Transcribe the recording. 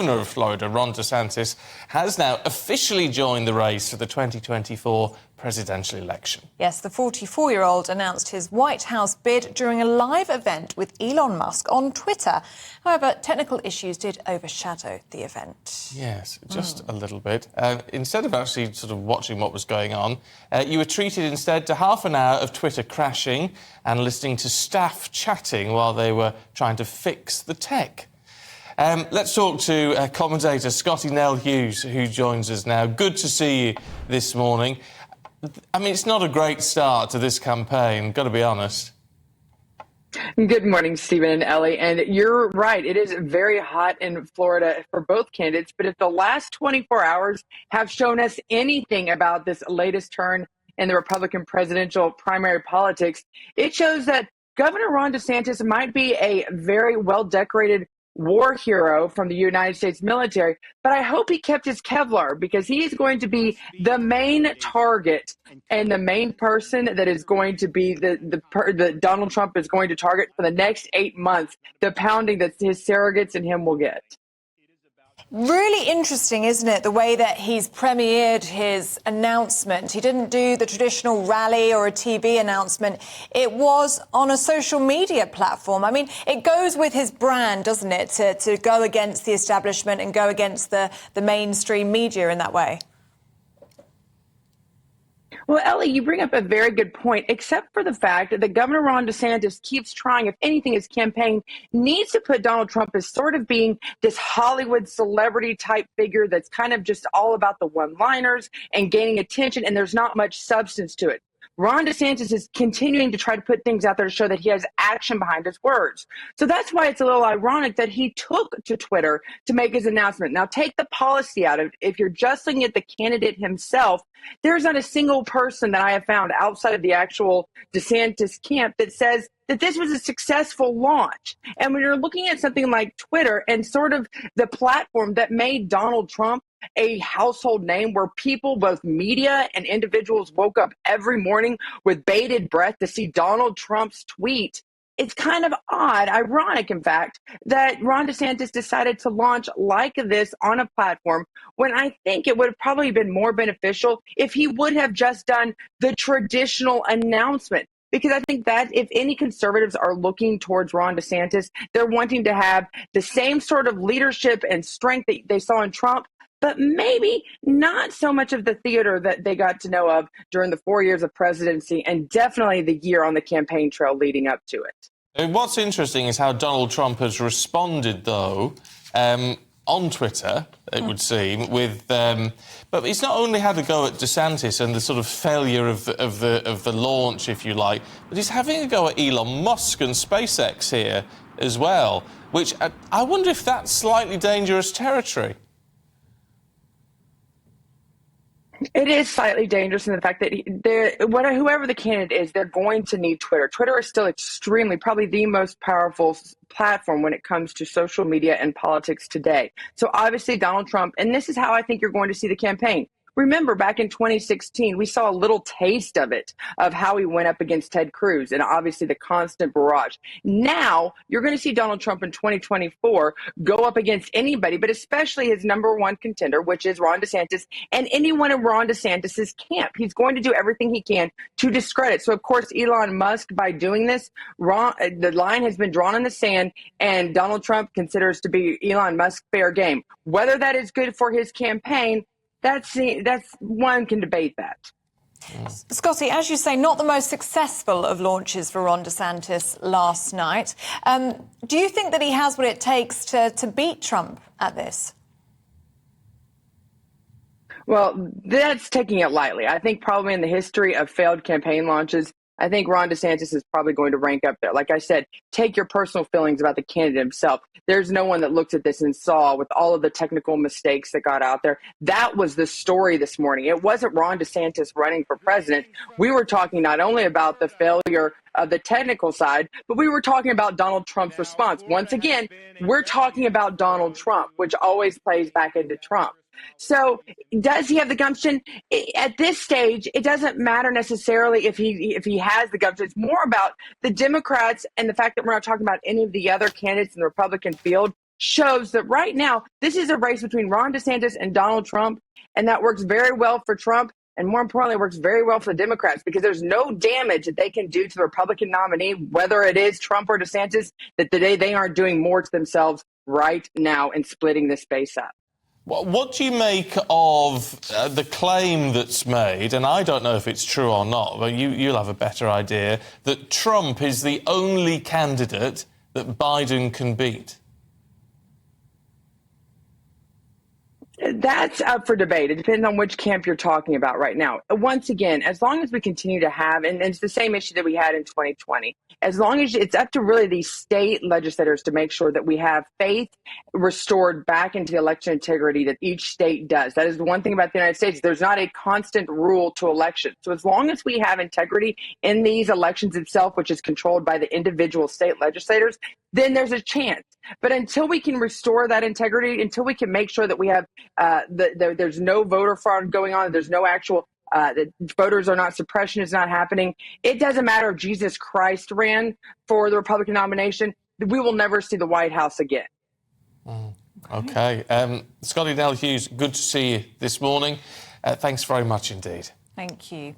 governor of Florida, Ron DeSantis, has now officially joined the race for the 2024 presidential election. Yes, the 44-year-old announced his White House bid during a live event with Elon Musk on Twitter. However, technical issues did overshadow the event. Yes, just a little bit. Instead of actually sort of watching what was going on, you were treated instead to half an hour of Twitter crashing and listening to staff chatting while they were trying to fix the tech. Let's talk to commentator Scottie Nell Hughes, who joins us now. Good to see you this morning. I mean, it's not a great start to this campaign, got to be honest. Good morning, Stephen and Ellie. And you're right. It is very hot in Florida for both candidates. But if the last 24 hours have shown us anything about this latest turn in the Republican presidential primary politics, it shows that Governor Ron DeSantis might be a very well-decorated war hero from the United States military, but I hope he kept his Kevlar, because he is going to be the main target and the main person that is going to be the Donald Trump is going to target for the next 8 months, the pounding that his surrogates and him will get. Really interesting, isn't it, the way that he's premiered his announcement. He didn't do the traditional rally or a TV announcement. It was on a social media platform. I mean, it goes with his brand, doesn't it, to go against the establishment and go against the mainstream media in that way. Well, Ellie, you bring up a very good point, except for the fact that Governor Ron DeSantis keeps trying, if anything, his campaign needs to put Donald Trump as sort of being this Hollywood celebrity type figure that's kind of just all about the one-liners and gaining attention, and there's not much substance to it. Ron DeSantis is continuing to try to put things out there to show that he has action behind his words. So that's why it's a little ironic that he took to Twitter to make his announcement. Now, take the policy out of it. If you're just looking at the candidate himself, there's not a single person that I have found outside of the actual DeSantis camp that says that this was a successful launch. And when you're looking at something like Twitter and sort of the platform that made Donald Trump a household name, where people, both media and individuals, woke up every morning with bated breath to see Donald Trump's tweet, it's kind of odd, ironic, in fact, that Ron DeSantis decided to launch like this on a platform when I think it would have probably been more beneficial if he would have just done the traditional announcement. Because I think that if any conservatives are looking towards Ron DeSantis, they're wanting to have the same sort of leadership and strength that they saw in Trump, but maybe not so much of the theater that they got to know of during the 4 years of presidency, and definitely the year on the campaign trail leading up to it. And what's interesting is how Donald Trump has responded, though, on Twitter, it would seem, with but he's not only had a go at DeSantis and the sort of failure of the launch, if you like, but he's having a go at Elon Musk and SpaceX here as well, which I wonder if that's slightly dangerous territory. It is slightly dangerous in the fact that whoever the candidate is, they're going to need Twitter. Twitter is still probably the most powerful platform when it comes to social media and politics today. So obviously Donald Trump, and this is how I think you're going to see the campaign. Remember, back in 2016, we saw a little taste of it, of how he went up against Ted Cruz and obviously the constant barrage. Now, you're going to see Donald Trump in 2024 go up against anybody, but especially his number one contender, which is Ron DeSantis, and anyone in Ron DeSantis' camp. He's going to do everything he can to discredit. So, of course, Elon Musk, by doing this, the line has been drawn in the sand, and Donald Trump considers to be Elon Musk fair game. Whether that is good for his campaign, that's one can debate that. Scottie, as you say, not the most successful of launches for Ron DeSantis last night. Do you think that he has what it takes to beat Trump at this? Well, that's taking it lightly. I think probably in the history of failed campaign launches, I think Ron DeSantis is probably going to rank up there. Like I said, take your personal feelings about the candidate himself. There's no one that looked at this and saw, with all of the technical mistakes that got out there, that was the story this morning. It wasn't Ron DeSantis running for president. We were talking not only about the failure of the technical side, but we were talking about Donald Trump's response. Once again, we're talking about Donald Trump, which always plays back into Trump. So does he have the gumption? At this stage, it doesn't matter necessarily if he has the gumption. It's more about the Democrats and the fact that we're not talking about any of the other candidates in the Republican field shows that right now this is a race between Ron DeSantis and Donald Trump, and that works very well for Trump. And more importantly, it works very well for the Democrats because there's no damage that they can do to the Republican nominee, whether it is Trump or DeSantis, that they aren't doing more to themselves right now and splitting this space up. What do you make of the claim that's made, and I don't know if it's true or not, but you'll have a better idea, that Trump is the only candidate that Biden can beat? That's up for debate. It depends on which camp you're talking about right now. Once again, as long as we continue to have, and it's the same issue that we had in 2020, as long as it's up to really these state legislators to make sure that we have faith restored back into the election integrity that each state does. That is the one thing about the United States. There's not a constant rule to elections. So as long as we have integrity in these elections itself, which is controlled by the individual state legislators, then there's a chance. But until we can restore that integrity, until we can make sure that we have there's no voter fraud going on, there's no actual the voters are not, suppression is not happening. It doesn't matter if Jesus Christ ran for the Republican nomination. We will never see the White House again. OK. Scottie Nell Hughes, good to see you this morning. Thanks very much indeed. Thank you.